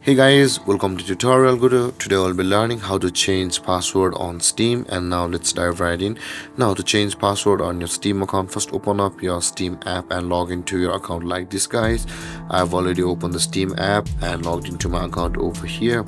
Hey guys, welcome to Tutorial Guru. Today I'll be learning how to change password on Steam, and now let's dive right in. Now to change password on your Steam account, first open up your Steam app and log into your account like this guys. I've already opened the Steam app and logged into my account over here.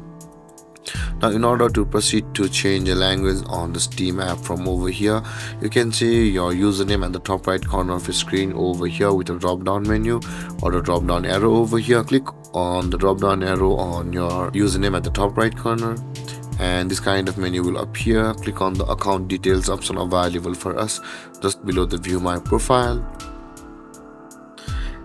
Now in order to proceed to change a language on the Steam app from over here, you can see your username at the top right corner of your screen over here with a drop down menu or the drop down arrow over here. Click on the drop down arrow on your username at the top right corner and this kind of menu will appear. Click on the account details option available for us just below the view my profile.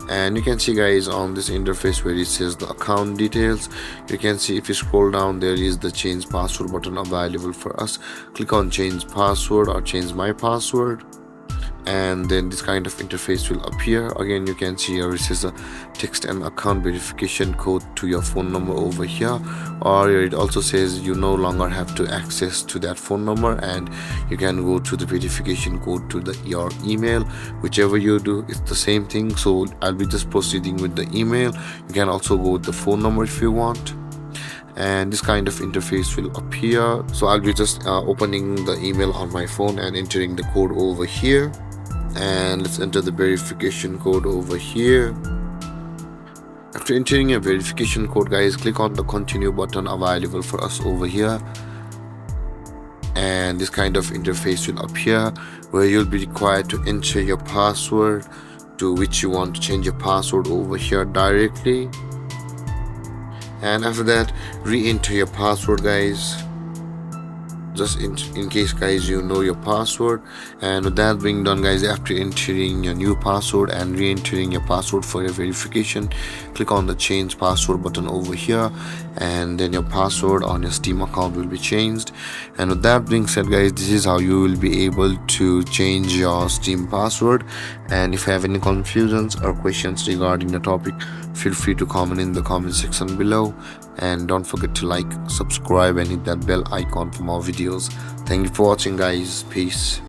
And you can see guys on this interface where it says the account details, you can see if you scroll down there is the change password button available for us. Click on change password or change my password and then this kind of interface will appear. Again you can see here it says a text and account verification code to your phone number over here, or it also says you no longer have to access to that phone number and you can go to the verification code to your email. Whichever you do, it's the same thing, so I'll be just proceeding with the email. You can also go with the phone number if you want, and this kind of interface will appear. So I'll be just opening the email on my phone and entering the code over here, and let's enter the verification code over here. After entering a verification code guys, click on the continue button available for us over here, and this kind of interface will appear where you'll be required to enter your password to which you want to change your password over here directly. And after that, re-enter your password guys, just in case guys you know your password. And with that being done guys, after entering your new password and re-entering your password for your verification, click on the change password button over here and then your password on your Steam account will be changed. And with that being said guys, this is how you will be able to change your Steam password. And if you have any confusions or questions regarding the topic, feel free to comment in the comment section below, and don't forget to like, subscribe and hit that bell icon for more videos. Thank you for watching guys. Peace.